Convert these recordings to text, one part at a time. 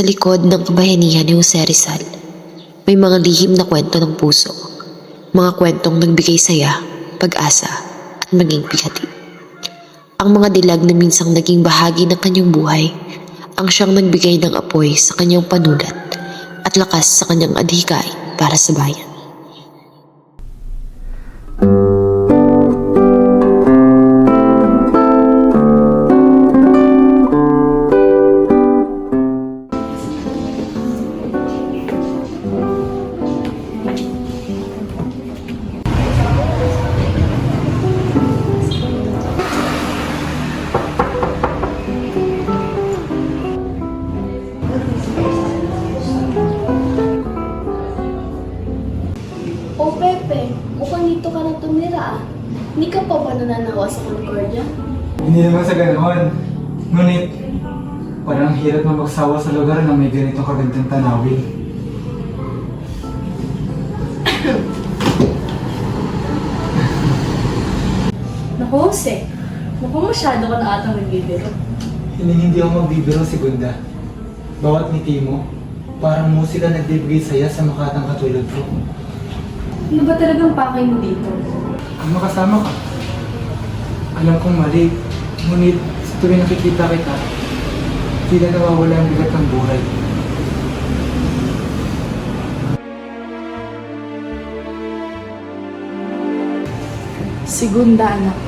Sa likod ng kabayanihan ni Jose Rizal, may mga lihim na kwento ng puso. Mga kwentong nagbigay saya, pag-asa, at maging pihati. Ang mga dilag na minsang naging bahagi ng kanyang buhay, ang siyang nagbigay ng apoy sa kanyang panulat at lakas sa kanyang adhikay para sa bayan. Oh, Pepe, mukhang dito ka na tumira ah. Hindi ka pa ba nananawa sa Concordia? Hindi naman sa ganoon. Ngunit, parang hirap na magsawa sa lugar na may ganitong kagandang tanawin. Naku, Jose. Mukhang masyado ka na atang nagbibiro. Hindi ako magbibiro, Segunda. Bawat ngiti mo, parang musika nagbibigay saya sa makatang katulad ko. Ano ba talagang pakay mo dito? Kung makasama ka, alam kong mali. Ngunit, sa tuwing nakikita kita, tila nawawala ang bigat ng buhay. Segunda, anak.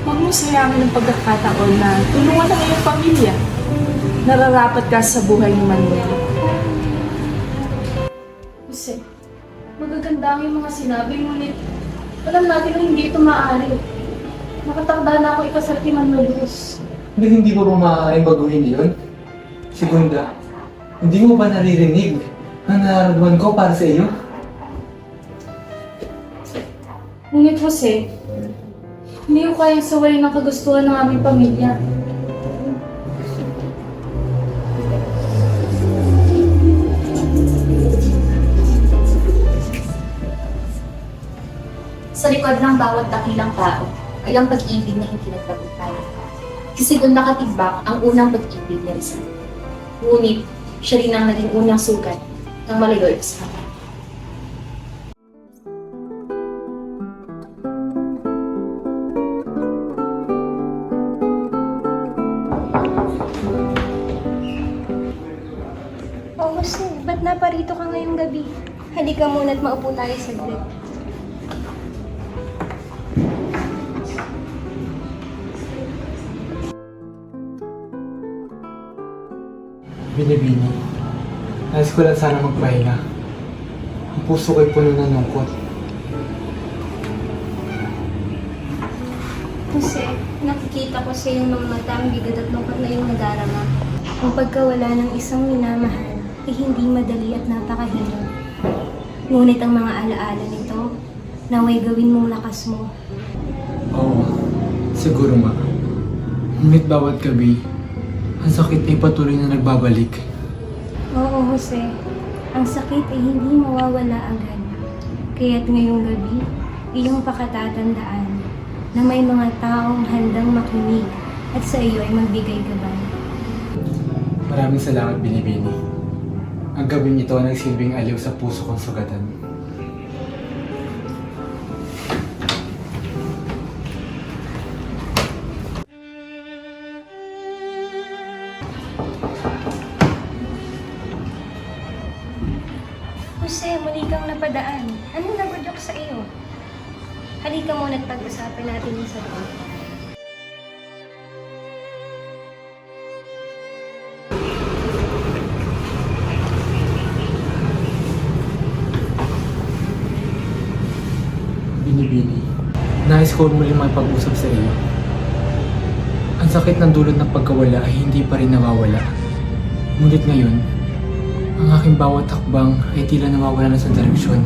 Huwag mo sayangin ang pagkakataon na tulungan ang iyong pamilya. Nararapat ka sa buhay ni Manuel. Jose, magaganda ang yung mga sinabi, ngunit alam natin na hindi ito maaari. Nakatakda na ako ikasal kay Manuel Luz. Hindi mo ba maaaring baguhin yun? Segunda, hindi mo ba naririnig ang nararamdaman ko para sa iyo? Ngunit Jose, hindi ko kayang sawayin ang kagustuhan ng aming pamilya. Sa likod ng bawat dakilang tao ay ang pag-ibig na hindi nagtagumpay. Kasi doon nakatibak ang unang pag-ibig ni Rizal. Ngunit, siya rin ang naging unang sugat ng malayo sa kanya. Oh, Jose, ba't naparito ka ngayong gabi? Halika muna at maupo tayo saglit. Binibini. Nais ko lang sana magpahinga. Ang puso ko'y puno ng lungkot. Jose, nakikita ko sa iyong mga mata ang bigat at lungkot na iyong nadarama. Ang pagkawala ng isang minamahal ay hindi madali at napakahirap. Ngunit ang mga alaala nito, naway gawin mong lakas mo. Oo, siguro nga. Ngunit bawat gabi, ang sakit ay patuloy na nagbabalik. Oo, Jose. Ang sakit ay hindi mawawala agad. Kaya't ngayong gabi, iyong pakatatandaan na may mga taong handang makinig at sa iyo ay magbigay gabay. Maraming salamat, Binibini. Ang gabing ito ang nagsilbing aliw sa puso kong sugatan. Jose, muli kang napadaan. Anong nagudyok sa iyo? Halika muna at pag-usapan natin yung sagot. Binibini, nais ko muli makipag-usap sa iyo. Ang sakit ng dulot ng pagkawala ay hindi pa rin nawawala. Ngunit ngayon, ang aking bawat hakbang ay tila nawawala na sa direksyon.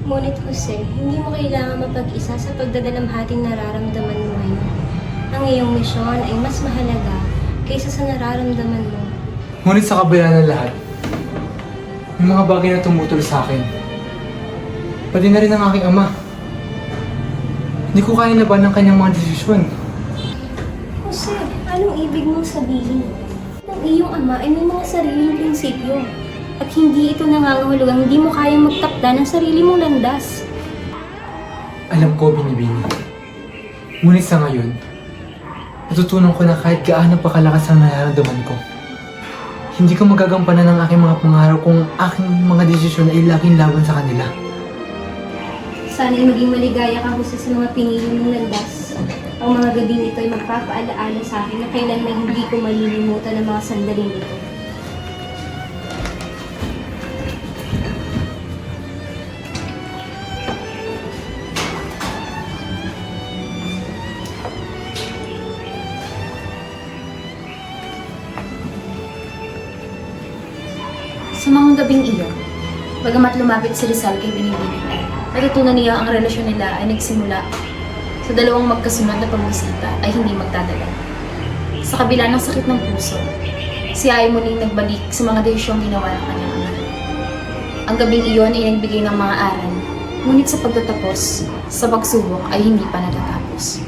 Ngunit Jose, hindi mo kailangan mapag-isa sa pagdadalamhating nararamdaman mo ngayon. Ang iyong misyon ay mas mahalaga kaysa sa nararamdaman mo. Ngunit sa kabila ng lahat, may mga bagay na tumutol sa akin. Pati na rin ang aking ama. Hindi ko kaya na ba ng kanyang mga desisyon? Jose, anong ibig mong sabihin? Nang iyong ama ay may mga sariling prinsipyo. At hindi ito nangangahulugang hindi mo kayang magtakda ng sarili mong landas. Alam ko, Binibini. Ngunit sa ngayon, natutunan ko na kahit gaano pa kalakas ang nararamdaman ko, hindi ko magagampanan ng aking mga pangarap kung aking mga desisyon ay laging laban sa kanila. Sana'y maging maligaya ka Jose sa mga pinili mong landas. Ang mga gabing ito ay magpapaalaala sa akin na kailanman hindi ko malilimutan ang mga sandaling ito. Sa mga gabing iyon, bagamat lumapit si Rizal kay Binibini, natutunan niya ang relasyon nila ay nagsimula sa dalawang magkasunod na pagbisita ay hindi magtatagal. Sa kabila ng sakit ng puso, si Ay muling nagbalik sa mga desisyong ginawa ng kanyang ama. Ang gabing iyon ay nagbigay ng mga aral, ngunit sa pagtatapos, sa pagsubok ay hindi pa natatapos.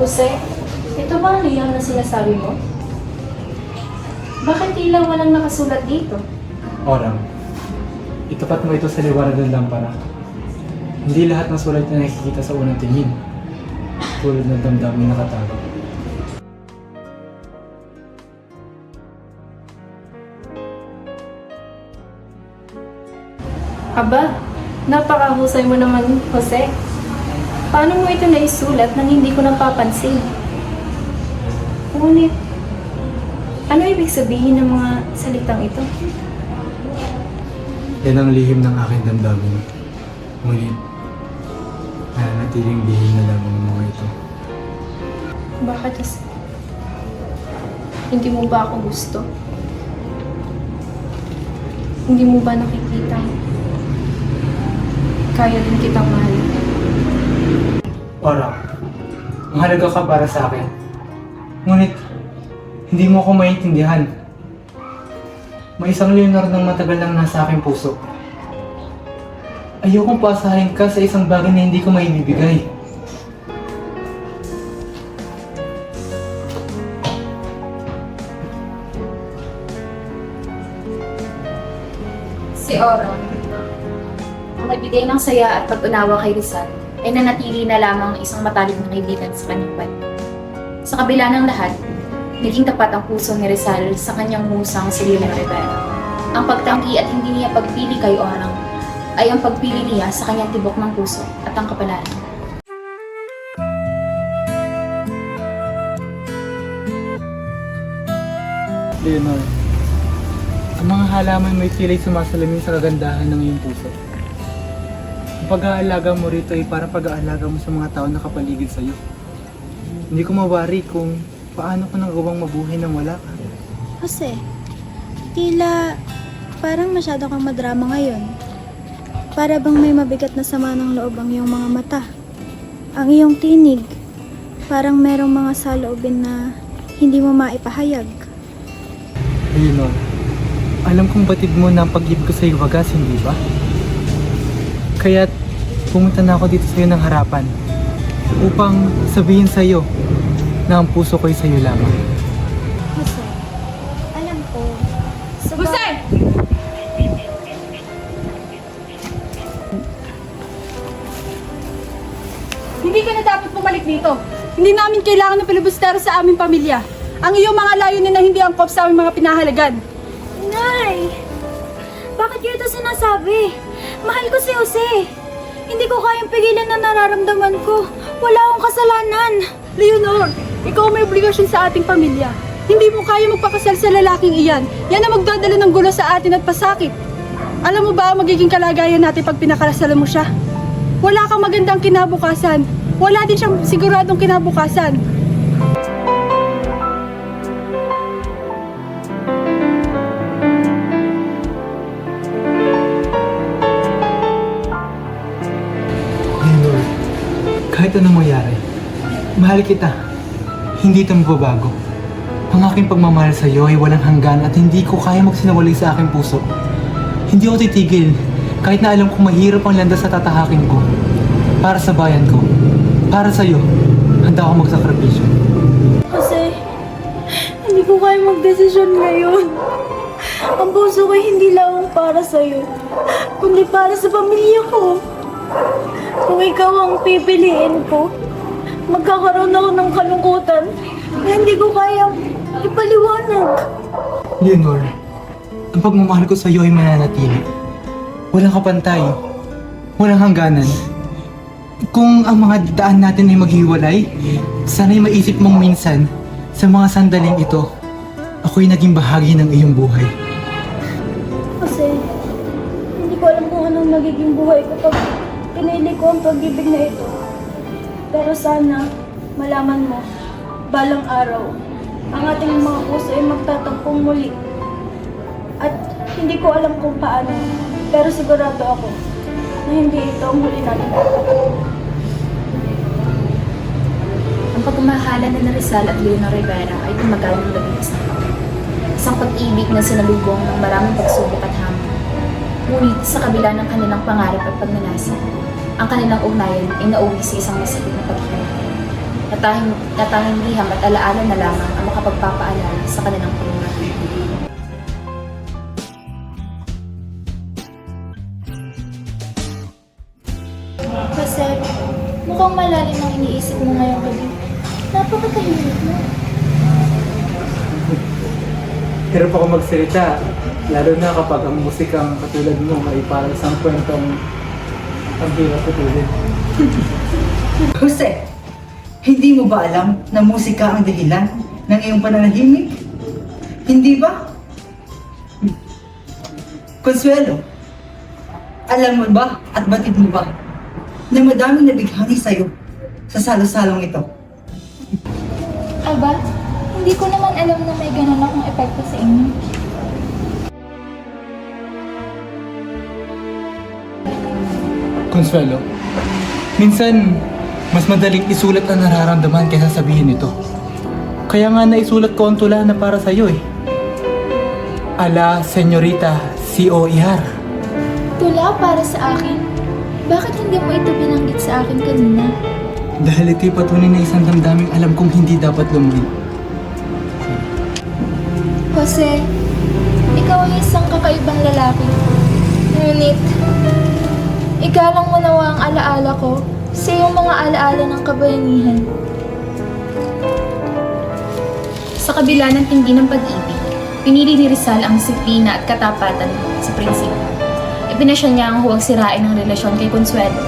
Jose, ito ba ang liyang na sinasabi mo? Bakit tila walang nakasulat dito? Oram, itapat mo ito sa liwanag ng lampara. Hindi lahat ng sulat na nakikita sa unang tingin, tulad ng damdamin nakatago. Aba, napakahusay mo naman, Jose. Paano mo ito naisulat nang hindi ko napapansin? Ngunit, ano ibig sabihin ng mga salitang ito? Yan ang lihim ng aking damdamin. Ngunit, nananatiling lihim na lamang ang mga ito. Bakit, Jose? Hindi mo ba ako gusto? Hindi mo ba nakikita? Kaya din kitang mahal. Oram, mahalaga ka para sa akin. Ngunit, hindi mo ako maintindihan. May isang Leonor ng matagal nang nasa aking puso. Ayokong paasahin ka sa isang bagay na hindi ko maibibigay. Si Oram, ang nagbigay ng saya at pag-unawa kay Rizal, ay nanatili na lamang isang matalik na kaibigan sa kanyang pan. Sa kabila ng lahat, naging tapat ang puso ni Rizal sa kanyang musang si Leonor Rivera. Ang pagtanggi at hindi niya pagpili kay Oram ay ang pagpili niya sa kanyang tibok ng puso at ang kapalaran. Leonor, ang mga halaman mo'y tila'y sumasalamin sa kagandahan ng iyong puso. Ang pag-aalaga mo rito ay para pag-aalaga mo sa mga tao na kapaligid sa'yo. Hindi ko mawari kung paano ko nagawang mabuhay nang wala ka. Jose, tila parang masyado kang madrama ngayon. Para bang may mabigat na sama ng loob ang iyong mga mata. Ang iyong tinig, parang merong mga saloobin na hindi mo maipahayag. Leonor, alam kong batid mo na ang pag-ibig ko sa'yo wagas, hindi ba? Kaya't pumunta na ako dito sa'yo ng harapan upang sabihin sa'yo na ang puso ko'y sa'yo lamang. Jose, alam ko. Jose! Hindi ka na dapat bumalik dito. Hindi namin kailangan ng pilibustero sa aming pamilya. Ang iyong mga layunin na hindi angkop sa aming mga pinahalagan. Nay! Bakit niyo ito sinasabi? Mahal ko si Jose. Hindi ko kayang pigilan na nararamdaman ko. Wala akong kasalanan. Leonor, ikaw may obligasyon sa ating pamilya. Hindi mo kaya magpakasal sa lalaking iyan. Yan ang magdadala ng gulo sa atin at pasakit. Alam mo ba ang magiging kalagayan natin pag pinakasalan mo siya? Wala kang magandang kinabukasan. Wala din siyang siguradong kinabukasan. Leonor, kahit anong mangyari, mahal kita. Hindi ito mababago. Ang aking pagmamahal sa iyo ay walang hanggan at hindi ko kaya magsinawalay sa aking puso. Hindi ako titigil kahit na alam kong mahirap ang landas sa tatahakin ko. Para sa bayan ko. Para sa'yo. Handa ako magsakripisyo. Kasi, hindi ko kaya magdesisyon ngayon. Ang puso ko hindi lang para sa'yo, kundi para sa pamilya ko. Kung ikaw ang pipiliin ko, magkakaroon ako ng kalungkutan na hindi ko kayang ipaliwanag. Leonor, ang pagmamahal ko sa'yo ay mananatili. Walang kapantay. Walang hangganan. Kung ang mga daan natin ay maghiwalay, sana'y maisip mong minsan, sa mga sandaling ito, ako'y naging bahagi ng iyong buhay. Kasi, hindi ko alam kung anong magiging buhay ko pag pinili ko ang pag-ibig na ito. Pero sana, malaman mo, balang araw, ang ating mga puso ay magtatagpong muli. At hindi ko alam kung paano, pero sigurado ako na hindi ito ang huli natin. Ang pagmamahalan na Rizal at Leonor Rivera ay tumagal ng 11 taon. Isang pag-ibig na sinalubong ng maraming pagsubok at hamon. Ngunit sa kabila ng kanilang pangarap at pagnanasa, ang kanilang ugnayan ay nauwi sa isang masakit na paghiwalay. Natanging liham at alaala na lamang ang makapagpapaalala sa kanilang pagmamahal. Kasi mukhang malalim ang iniisip mo ngayong gabi. Napakatahimik mo. Hirap ako magsalita, lalo na kapag ang musikang katulad mo ay parang isang kwentong ang hirap katulad. Jose, hindi mo ba alam na musika ang dahilan ng iyong pananahimik? Hindi ba? Consuelo, alam mo ba at batid mo ba na madaming nabighani sa'yo sa salo-salong ito? Aba, hindi ko naman alam na may ganun akong epekto sa inyo. Consuelo, minsan mas madaling isulat ang nararamdaman kaysa sabihin ito. Kaya nga naisulat ko ang tula na para sa'yo eh. Ala, Senyorita C.O.E.R. Tula para sa akin. Bakit hindi mo ito binanggit sa akin kanina? Dahil ito'y patunay na isang damdaming alam kong hindi dapat lumuhin. Jose, ikaw ay isang kakaibang lalaki. Ngunit, igalang mo nawa ang alaala ko sa iyong mga alaala ng kabayanihan. Sa kabila ng tindi ng pag-ibig, pinili ni Rizal ang disiplina at katapatan sa prinsipyo. Ipinasya niya ang huwag sirain ng relasyon kay Consuelo,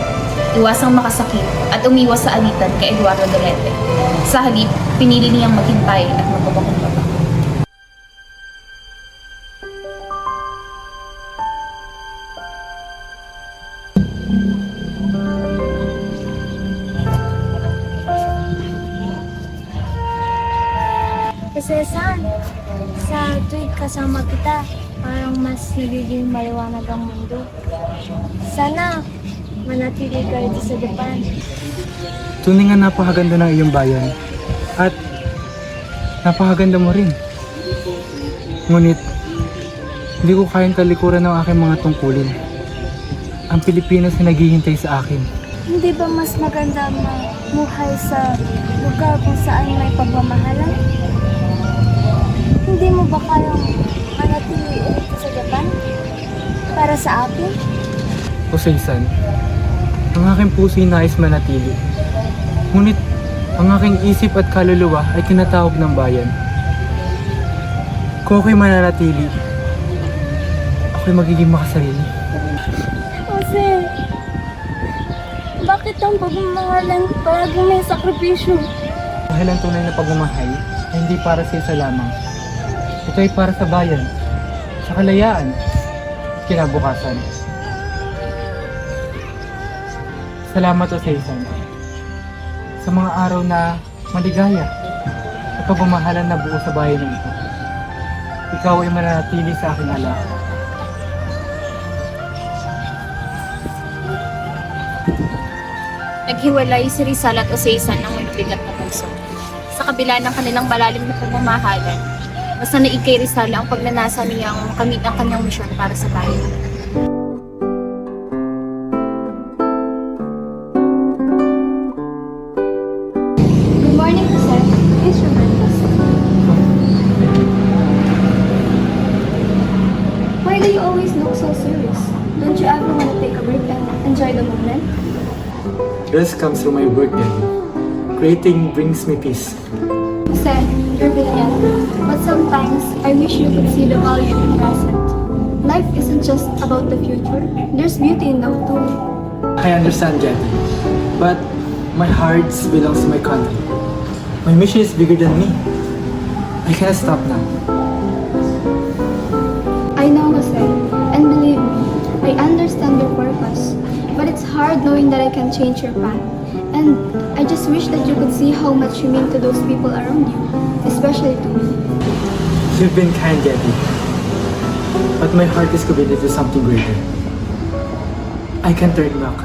iwasang makasakit at umiwas sa alitan kay Eduardo Dolete. Sa halip, pinili niyang maghintay at magpapakumbaba. Kasi sa tuwing kasama kita, parang mas nagiging maliwanag ang mundo. Sana manatili ka dito sa Japan. Tunay nga napakaganda ng iyong bayan. At napakaganda mo rin. Ngunit, hindi ko kayang talikuran ng aking mga tungkulin. Ang Pilipinas ay naghihintay sa akin. Hindi ba mas maganda mamuhay sa lugar kung saan may pagmamahalan? Hindi mo ba kayang manatili ulit sa Japan? Para sa akin? Jose-san, ang aking puso'y nais manatili. Ngunit, ang aking isip at kaluluwa ay tinatawag ng bayan. Kung ako'y mananatili, ako'y magiging makasarili. Jose, bakit ang pagmamahalan palaging may sakripisyo? Dahil ang tunay na pagmamahal ay hindi para sa isa lamang. Ito ay para sa bayan, sa kalayaan, at kinabukasan. Salamat o Seisan sa mga araw na maligaya at pagmamahalan na buo sa bayan na ito. Ikaw ay mananatili sa aking alaala. Naghiwalay si Rizal at Oseisan ng may bigat na puso. Sa kabila ng kanilang malalim na pagmamahalan, mas nanaig kay Rizal ang pagnanasa niyang makamit ang kanyang misyon para sa bayan. is your breakfast. Why do you always look so serious? Don't you ever want to take a break and enjoy the moment? Rest comes through my work, Daddy. Creating brings me peace. Jose, you're brilliant. But sometimes, I wish you could see the value in the present. Life isn't just about the future. There's beauty in love too. I understand, Daddy. But my heart belongs to my country. My mission is bigger than me. I can't stop now. I know, Jose, and believe me, I understand your purpose. But it's hard knowing that I can change your path. And I just wish that you could see how much you mean to those people around you, especially to me. You've been kind, Daddy. But my heart is committed to something greater. I can't turn back.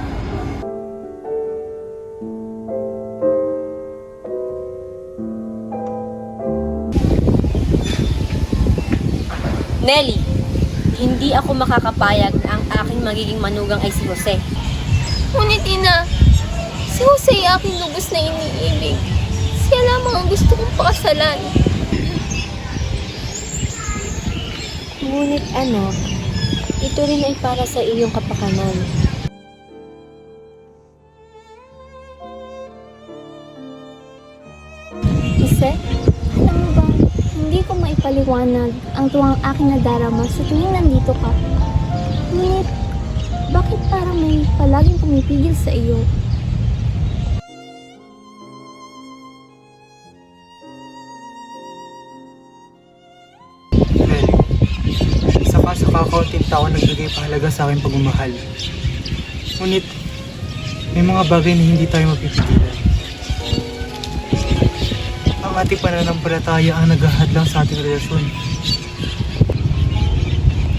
Nelly, hindi ako makakapayag na ang aking magiging manugang ay si Jose. Ngunit ina, si Jose ay aking lubos na iniibig. Siya lamang ang gusto kong pakasalan. Ngunit anak, ito rin ay para sa iyong kapakanan. Ise, alam mo ba, hindi ko maipaliwanag ang tuwang aking nadarama sa tuwing nandito ka. Ngunit, bakit parang may palaging pumipigil sa iyo? Nelly, isa ka sa kakaunting tao nagbigay pahalaga sa aking pagmamahal. Ngunit, may mga bagay na hindi tayo mapipigilan. Ang ating pananampalataya ang naghahadlang sa ating relasyon.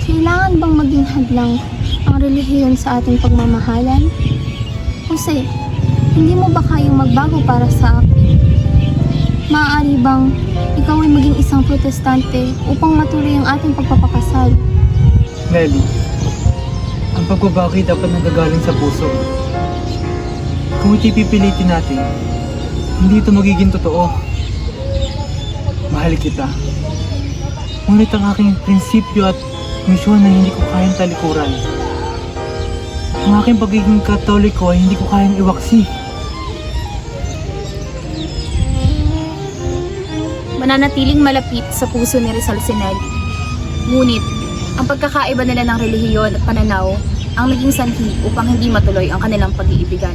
Kailangan bang maging hadlang ang relihiyon sa ating pagmamahalan? Jose, hindi mo ba kayang magbago para sa akin? Maaari bang ikaw ay maging isang protestante upang matuloy ang ating pagpapakasal? Nelly, ang pagbabago ay dapat nagagaling sa puso. Kung iti pipilitin natin, hindi ito magiging totoo. Mahal kita. Ngunit ang aking prinsipyo at misyon na hindi ko kayang talikuran. Ang aking pagiging katoliko ay hindi ko kayang iwaksi. Mananatiling malapit sa puso ni Rizal si Nelly. Ngunit, ang pagkakaiba nila ng relihiyon at pananaw ang naging sanhi upang hindi matuloy ang kanilang pag-iibigan.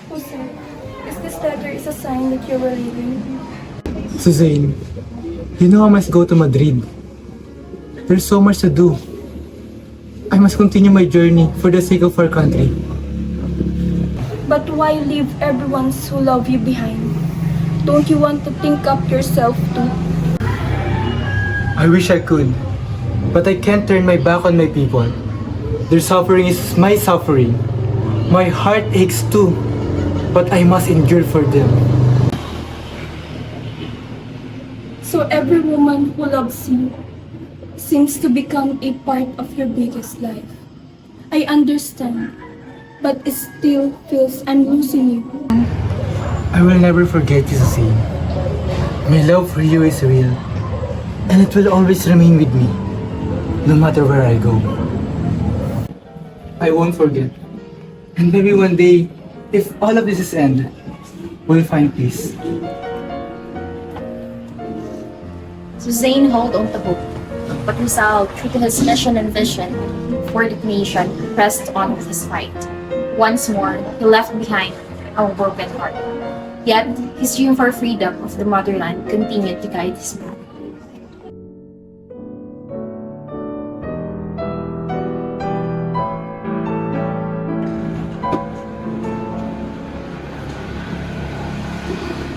Jose, is this letter is a sign that you were leaving? Suzanne, you know I must go to Madrid. There's so much to do. I must continue my journey for the sake of our country. But why leave everyone who love you behind? Don't you want to think of yourself too? I wish I could, but I can't turn my back on my people. Their suffering is my suffering. My heart aches too, but I must endure for them. So every woman who loves you seems to become a part of your biggest life. I understand, but it still feels I'm losing you. I will never forget you, Suzanne. My love for you is real, and it will always remain with me, no matter where I go. I won't forget. And maybe one day, if all of this is end, we'll find peace. Suzanne held on to hope, but Rizal, true to his mission and vision for the nation, pressed on with his fight. Once more, he left behind a broken heart. Yet, his dream for freedom of the motherland continued to guide his path.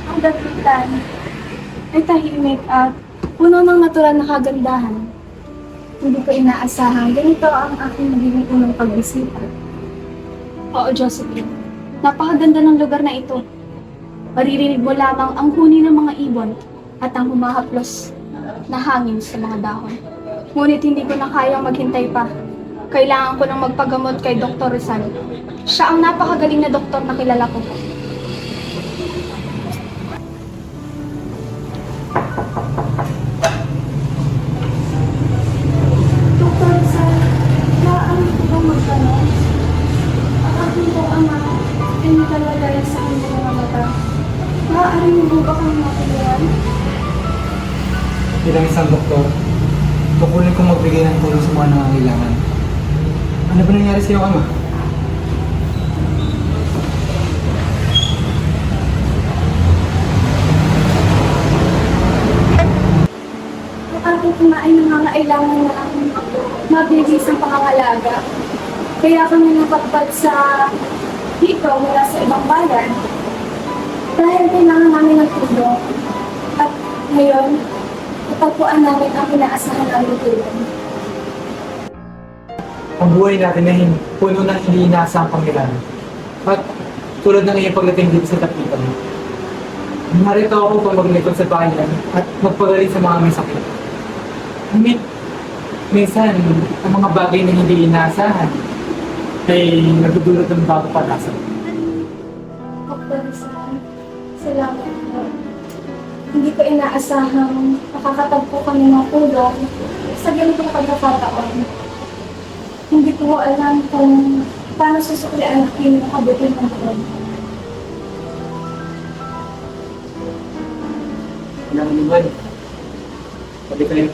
Ang dapitan ay tahimik at puno ng natural na kagandahan. Hindi ko inaasahan, ganito ang aking magiging unang pagbisita. Oo, Josephine. Napakaganda ng lugar na ito. Maririnig mo lamang ang huni ng mga ibon at ang humahaplos na hangin sa mga dahon. Ngunit hindi ko na kayang maghintay pa. Kailangan ko nang magpagamot kay Dr. Rizal. Siya ang napakagaling na doktor na kilala ko po. Dr. Rizal, maaari ko bang magtanong? Ang aking pong ama ay nakalagayan sa kanyang mga mata. Maaari mo po ba kang matulungan? Bilang isang doktor, tukunin kong magbigay ng tulong sa mga nangangailangan. Ano ba nangyari sa iyong ama? Ang aking ama ay nangangailangan na mabilis ang pangangalaga. Kaya kami napagpad sa dito mula sa ibang bayan. Dahil kailangan namin ng tulong. At ngayon, natagpuan namin ang inaasahan namin tulong. Ang buhay natin ay puno ng hindi inaasahang pangailangan. At tulad ng iyong pagdating dito sa Dapitan, narito ako upang maglingkod sa bayan at magpagaling sa mga may sakit. Ngunit, minsan, ang mga bagay na hindi inaasahan ay nagdudulot ng bago pag-asa. Dr. Rizal, salamat po. Hindi ko inaasahang makakatagpo kami ng tulong sa ganitong pagkakataon. Hindi ko alam kung paano susuklian ang aking makabuting ng buwan. Ilang naman. Sabi kayo.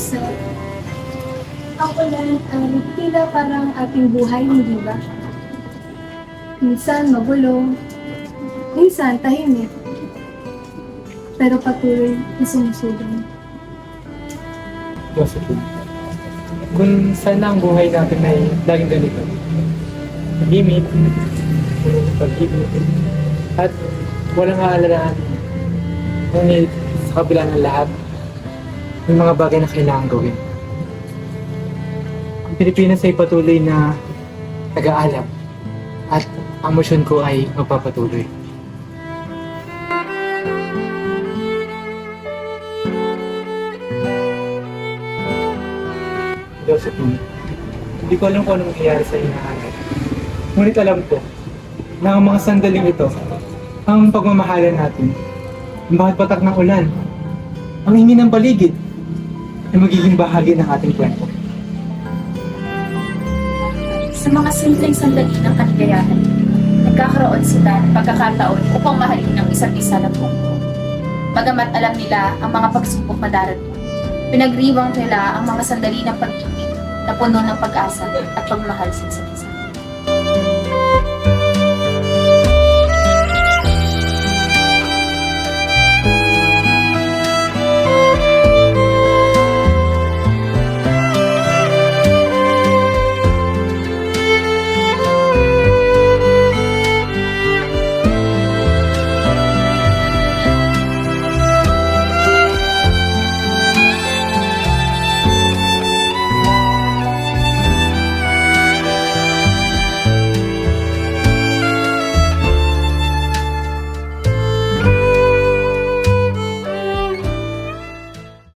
So, ako lang ay tila parang ating buhay, hindi ba? Minsan magulo, minsan tahimik, pero patuloy na sumusulong. Josephine, kung sana ang buhay natin ay laging ganito. Limit, pag-ibig, at walang aalalahan. Ngunit sa kabila ng lahat, may mga bagay na kailangan gawin. Ang Pilipinas ay patuloy na nag-aalab at ang misyon ko ay magpapatuloy. Josephine, hindi ko alam kung anong nangyayari sa hinahanap. Ngunit alam ko na ang mga sandaling ito, ang pagmamahalan natin, ang bakit patak ng ulan, ang hingi ng paligid, ay magiging bahagi ng ating kwento. Sa mga simpleng sandali ng kaligayahan, nagkakaroon sila ng pagkakataon upang mahalin ang isa't isa ng buong buo. Bagamat alam nila ang mga pagsubok na darating, pinagriwang nila ang mga sandali ng pag-ibig na puno ng pag-asa at pagmahal sa isa't isa.